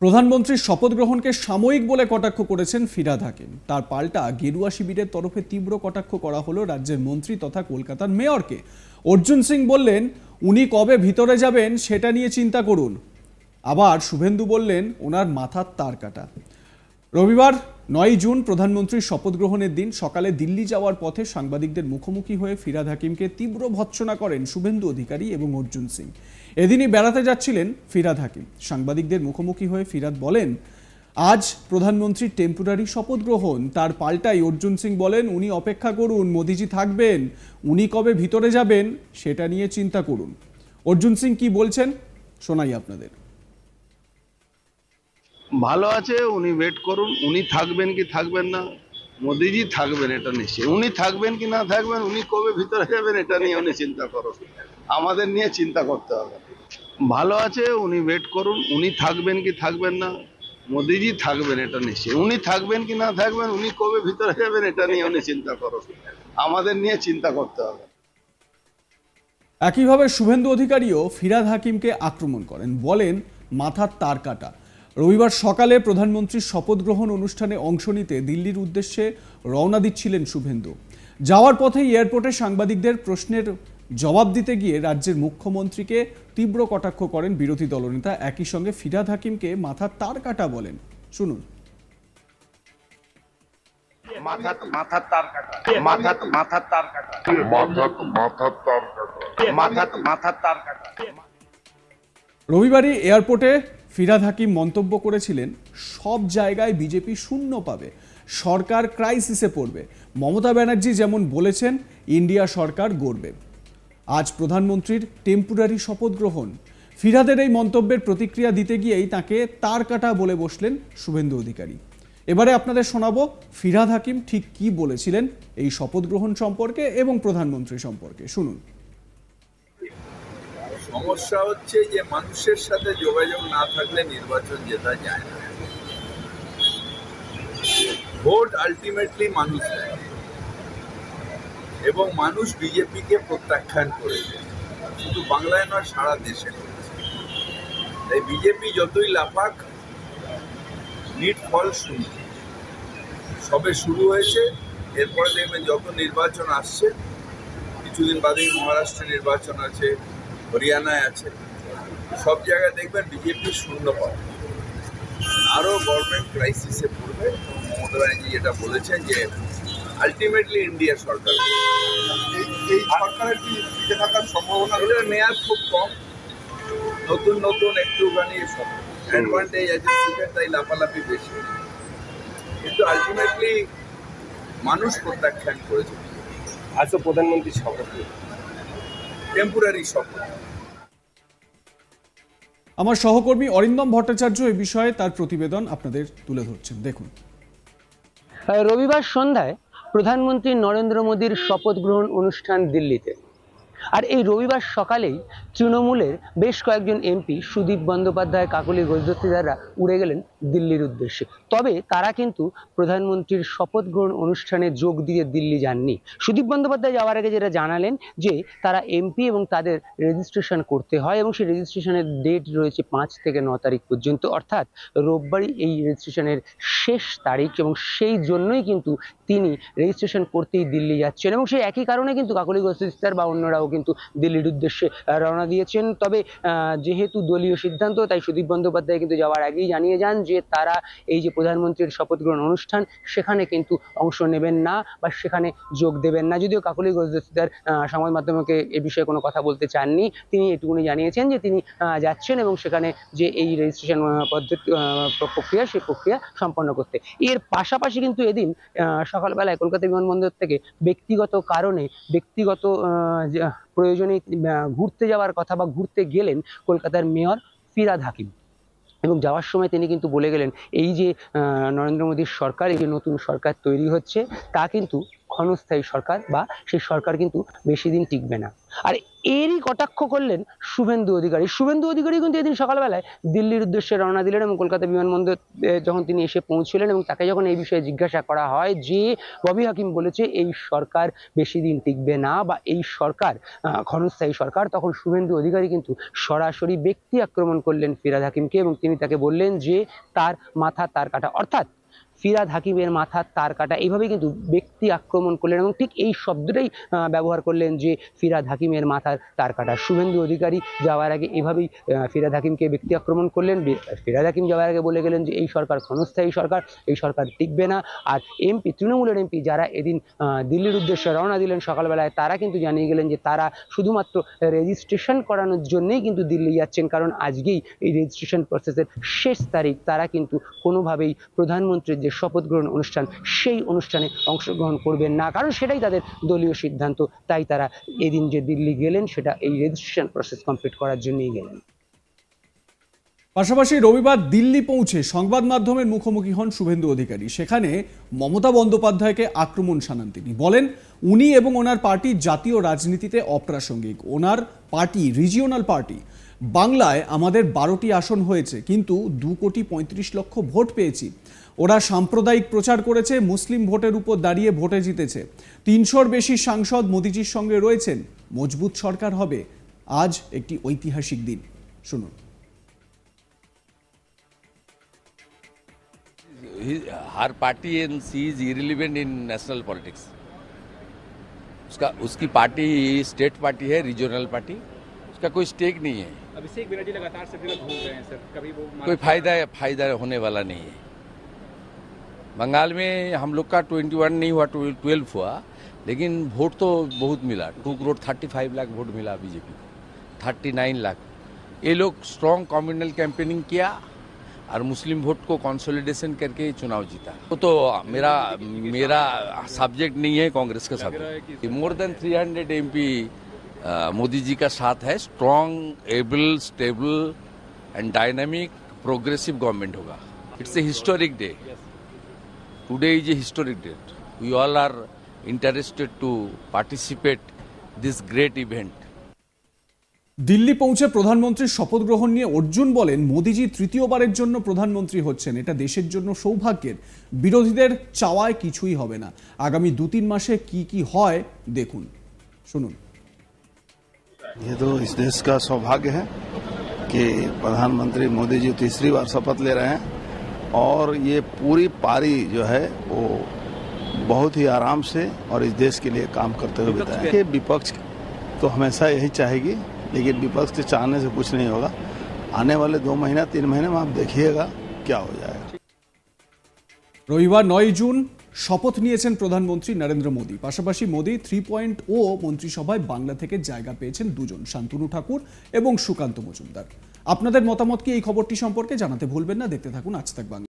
প্রধানমন্ত্রীর শপথ গ্রহণকে সাময়িক বলে কটাক্ষ করেছেন ফিরহাদ হাকিম। তার পাল্টা গেরুয়া শিবিরের তরফে তীব্র কটাক্ষ করা হলো রাজ্যের মন্ত্রী তথা কলকাতার মেয়রকে। অর্জুন সিং বললেন, উনি কবে ভিতরে যাবেন সেটা নিয়ে চিন্তা করুন। আবার শুভেন্দু বললেন, ওনার মাথার তার কাটা। রবিবার 9 জুন প্রধানমন্ত্রীর শপথ গ্রহণের দিন সকালে দিল্লি যাওয়ার পথে সাংবাদিকদের মুখোমুখি হয়ে ফিরহাদ হাকিমকে তীব্র ভৎসনা করেন শুভেন্দু অধিকারী এবং অর্জুন সিং। এদিনই বেড়াতে যাচ্ছিলেন ফিরহাদ হাকিম। সাংবাদিকদের মুখোমুখি হয়ে ফিরহাদ বলেন, আজ প্রধানমন্ত্রীর টেম্পোরারি শপথ গ্রহণ। তার পাল্টাই অর্জুন সিং বলেন, উনি অপেক্ষা করুন, মোদিজি থাকবেন, উনি কবে ভিতরে যাবেন সেটা নিয়ে চিন্তা করুন। অর্জুন সিং কি বলছেন শোনাই আপনাদের। ভালো আছে, উনি ওয়েট করুন, উনি থাকবেন কি থাকবেন না, মোদিজি থাকবেন এটা নিশ্চয়ই। উনি থাকবেন কি না থাকবেন, উনি কবে ভিতরে যাবেন এটা নিয়ে উনি চিন্তা করুন, আমাদের নিয়ে চিন্তা করতে হবে। ভালো আছে, উনি ওয়েট করুন, উনি থাকবেন কি থাকবেন না, মোদিজি থাকবেন এটা নিশ্চয়ই। উনি থাকবেন কি না থাকবেন, উনি কবে ভিতরে যাবেন এটা নিয়ে উনি চিন্তা করুন, আমাদের নিয়ে চিন্তা করতে হবে। একইভাবে শুভেন্দু অধিকারীও ফিরহাদ হাকিমকে আক্রমণ করেন, বলেন মাথার তার কাটা। রবিবার সকালে প্রধানমন্ত্রীর শপথ গ্রহণ অনুষ্ঠানে অংশ নিতে দিল্লির উদ্দেশ্যে রওনা দিচ্ছিলেন শুভেন্দু। যাওয়ার পথে এয়ারপোর্টে সাংবাদিকদের প্রশ্নের জবাব দিতে গিয়ে রাজ্যের মুখ্যমন্ত্রীকে তীব্র কটাক্ষ করেন বিরোধী দলনেতা। একই সঙ্গে ফিরহাদ হাকিমকে মাথার তার কাটা বলেন, শুনুন। রবিবারই এয়ারপোর্টে ফিরহাদ হাকিম মন্তব্য করেছিলেন, সব জায়গায় বিজেপি শূন্য পাবে, সরকার ক্রাইসিসে পড়বে। মমতা ব্যানার্জি যেমন বলেছেন, ইন্ডিয়া সরকার গড়বে। আজ প্রধানমন্ত্রীর টেম্পোরারি শপথ গ্রহণ। ফিরহাদের এই মন্তব্যের প্রতিক্রিয়া দিতে গিয়েই তাকে তার কাটা বলে বসলেন শুভেন্দু অধিকারী। এবারে আপনাদের শোনাবো ফিরহাদ হাকিম ঠিক কি বলেছিলেন এই শপথ গ্রহণ সম্পর্কে এবং প্রধানমন্ত্রী সম্পর্কে, শুনুন। সমস্যা হচ্ছে যে মানুষের সাথে যোগাযোগ না থাকলে নির্বাচন জেতা যায় না। ভোট আলটিমেটলি মানুষ দেয় এবং মানুষ বিজেপিকে প্রত্যাখ্যান করেছে, শুধু বাংলায় নয় সারা দেশে করেছে। তাই বিজেপি যতই লাফাক, নিট ফল শূন্য। সবে শুরু হয়েছে, এরপরে দেখবেন যত নির্বাচন আসছে, কিছুদিন বাদেই মহারাষ্ট্রে নির্বাচন আছে, হরিয়ানায় আছে, সব জায়গায় দেখবেন বিজেপি শূন্য পাবে, আরও গভর্নমেন্ট ক্রাইসিসে পড়বে। মমতা ব্যানার্জি যেটা বলেছেন যে আলটিমেটলি ইন্ডিয়া সরকার, এই সরকারের কি টিকে থাকার সম্ভাবনা, এটার মেয়াদ খুব কম, নতুন নতুন একটুখানি সব অ্যাডভান্টেজ আছে সিটের, তাই লাফালাফি বেশি, কিন্তু আলটিমেটলি মানুষ প্রত্যাখ্যান করেছে। আজকে প্রধানমন্ত্রীর শপথ, টেম্পোরারি শপথ। আমার সহকর্মী অরিন্দম ভট্টাচার্য এই বিষয়ে তার প্রতিবেদন আপনাদের তুলে ধরছেন, দেখুন। রবিবার সন্ধ্যায় প্রধানমন্ত্রী নরেন্দ্র মোদীর শপথ গ্রহণ অনুষ্ঠান দিল্লিতে। আর এই রবিবার সকালেই তৃণমূলের বেশ কয়েকজন এমপি সুদীপ বন্দ্যোপাধ্যায়, কাকলি ঘোষ দস্তিদাররা উড়ে গেলেন দিল্লির উদ্দেশ্যে। তবে তারা কিন্তু প্রধানমন্ত্রীর শপথ গ্রহণ অনুষ্ঠানে যোগ দিয়ে দিল্লি যাননি। সুদীপ বন্দ্যোপাধ্যায় যাওয়ার আগে যেটা জানালেন যে তারা এমপি এবং তাদের রেজিস্ট্রেশন করতে হয় এবং সেই রেজিস্ট্রেশনের ডেট রয়েছে 5 থেকে 9 তারিখ পর্যন্ত, অর্থাৎ রোববারই এই রেজিস্ট্রেশনের শেষ তারিখ, এবং সেই জন্যই কিন্তু তিনি রেজিস্ট্রেশন করতেই দিল্লি যাচ্ছেন। এবং সেই একই কারণে কিন্তু কাকলি ঘোষ দস্তিদার বা অন্যরাও কিন্তু দিল্লির উদ্দেশ্যে রওনা দিয়েছেন। তবে যেহেতু দলীয় সিদ্ধান্ত, তাই সুদীপ বন্দ্যোপাধ্যায় কিন্তু যাওয়ার আগেই জানিয়ে যান যে তারা এই যে প্রধানমন্ত্রীর শপথ গ্রহণ অনুষ্ঠান, সেখানে কিন্তু অংশ নেবেন না বা সেখানে যোগ দেবেন না। যদিও কাকলি ঘোষ দস্তিদার সংবাদ মাধ্যমকে এ বিষয়ে কোনো কথা বলতে চাননি, তিনি এটুকুনি জানিয়েছেন যে তিনি যাচ্ছেন এবং সেখানে যে এই রেজিস্ট্রেশন পদ্ধতি প্রক্রিয়া, সেই প্রক্রিয়া সম্পন্ন করতে। এর পাশাপাশি কিন্তু এদিন সকালবেলায় কলকাতা বিমানবন্দর থেকে ব্যক্তিগত কারণে, ব্যক্তিগত প্রয়োজনে ঘুরতে যাওয়ার কথা বা ঘুরতে গেলেন কলকাতার মেয়র ফিরহাদ হাকিম। এবং যাওয়ার সময় তিনি কিন্তু বলে গেলেন, এই যে নরেন্দ্র মোদীর সরকার, এই যে নতুন সরকার তৈরি হচ্ছে, তা কিন্তু ক্ষণস্থায়ী সরকার, বা সেই সরকার কিন্তু বেশি দিন টিকবে না। আর এরই কটাক্ষ করলেন শুভেন্দু অধিকারী। শুভেন্দু অধিকারী কিন্তু এদিন সকালবেলায় দিল্লির উদ্দেশ্যে রওনা দিলেন এবং কলকাতা বিমানবন্দর যখন তিনি এসে পৌঁছলেন এবং তাকে যখন এই বিষয়ে জিজ্ঞাসা করা হয় যে ববি হাকিম বলেছে এই সরকার বেশি দিন টিকবে না বা এই সরকার ক্ষণস্থায়ী সরকার, তখন শুভেন্দু অধিকারী কিন্তু সরাসরি ব্যক্তি আক্রমণ করলেন ফিরহাদ হাকিমকে এবং তিনি তাকে বললেন যে তার মাথা তার কাটা, অর্থাৎ ফিরহাদ হাকিমের মাথা তার কাটা, এইভাবে কিন্তু ব্যক্তি আক্রমণ করলেন এবং ঠিক এই শব্দটাই ব্যবহার করলেন যে ফিরহাদ হাকিমের মাথার তার কাটা। শুভেন্দু অধিকারী যাওয়ার আগে এভাবেই ফিরহাদ হাকিমকে ব্যক্তি আক্রমণ করলেন। ফিরহাদ হাকিম যাওয়ার আগে বলে গেলেন যে এই সরকার ক্ষণস্থায়ী সরকার, এই সরকার টিকবে না। আর এমপি, তৃণমূলের এমপি যারা এদিন দিল্লির উদ্দেশ্যে রওনা দিলেন সকালবেলায়, তারা কিন্তু জানিয়ে গেলেন যে তারা শুধুমাত্র রেজিস্ট্রেশন করানোর জন্যেই কিন্তু দিল্লি যাচ্ছেন, কারণ আজকেই এই রেজিস্ট্রেশন প্রসেসের শেষ তারিখ। তারা কিন্তু কোনোভাবেই প্রধানমন্ত্রীর যে শপথ গ্রহণ অনুষ্ঠান সেই অনুষ্ঠানে অংশগ্রহণ করবেন না, কারণ সেটাই তাদের দলীয় সিদ্ধান্ত। তাই তারা এদিন যে দিল্লি গেলেন সেটা এই রেজিস্ট্রেশন প্রসেস কমপ্লিট করার জন্যই গেলেন। পাশাপাশি রবিবার দিল্লি পৌঁছে সংবাদ মাধ্যমের মুখোমুখি হন শুভেন্দু অধিকারী। সেখানে মমতা বন্দ্যোপাধ্যায়কে আক্রমণ শানান তিনি। বলেন উনি এবং ওনার পার্টি জাতীয় রাজনীতিতে অপ্রাসঙ্গিক, ওনার পার্টি রিজিওনাল পার্টি। বাংলায় আমাদের 12টি আসন হয়েছে, কিন্তু 2,35,00,000 ভোট পেয়েছি। ওরা সাম্প্রদায়িক প্রচার করেছে, মুসলিম ভোটের উপর দাঁড়িয়ে ভোটে জিতেছে। 300-র বেশি সাংসদ মোদিজির সঙ্গে রয়েছেন। মজবুত সরকার হবে। আজ একটি ঐতিহাসিক দিন। শুনুন। Her party NC is irrelevant in national politics. उसकी पार्टी स्टेट पार्टी है, रीजनल पार्टी, उसका कोई स्टेक नहीं है। अभिषेक बनर्जी लगातार से घूम रहे हैं सर, कभी वो कोई फायदा होने वाला नहीं है। बंगाल में हम लोग का 21 नहीं हुआ, 12 हुआ, लेकिन वोट तो बहुत मिला। 2,35 लाख वोट मिला बीजेपी को, 39 लाख। ये लोग स्ट्रॉन्ग कम्युनल कैंपेनिंग किया और मुस्लिम वोट को कंसोलिडेशन करके चुनाव जीता। वो तो मेरा सब्जेक्ट नहीं है, कांग्रेस का subject. More than 300 MP Modi ji का साथ है। Strong, able, stable and dynamic progressive government होगा। It's a historic day. Today is a historic day. We all are interested to participate this great event. Delhi পৌঁছে প্রধানমন্ত্রীর শপথ গ্রহণ নিয়ে অর্জুন বলেন মোদিজি তৃতীয়বারের জন্য প্রধানমন্ত্রী হচ্ছেন, এটা দেশের জন্য সৌভাগ্যের। বিরোধীদের চাওয়ায় কিছুই হবে না। আগামী 2-3 মাসে কি কি হয় দেখুন, শুনুন। ये तो इस देश का सौभाग्य है कि प्रधानमंत्री मोदी जी तीसरी बार शपथ ले रहे हैं और ये पूरी पारी जो है वो बहुत ही आराम से और इस देश के लिए काम करते हुए बिताए। कि विपक्ष तो हमेशा यही चाहेगी, लेकिन विपक्ष के चाहने से कुछ नहीं होगा। आने वाले 2 महीना 3 महीने में आप देखिएगा क्या हो जाएगा। রবিবার 9 জুন শপথ নিয়েছেন প্রধানমন্ত্রী নরেন্দ্র মোদী। পাশাপাশি মোদী 3.0 মন্ত্রিসভায় বাংলা থেকে জায়গা পেয়েছেন 2 জন, শান্তনু ঠাকুর এবং সুকান্ত মজুমদার। আপনাদের মতামত কি এই খবরটি সম্পর্কে জানাতে ভুলবেন না। দেখতে থাকুন আজ তাক বাংলা।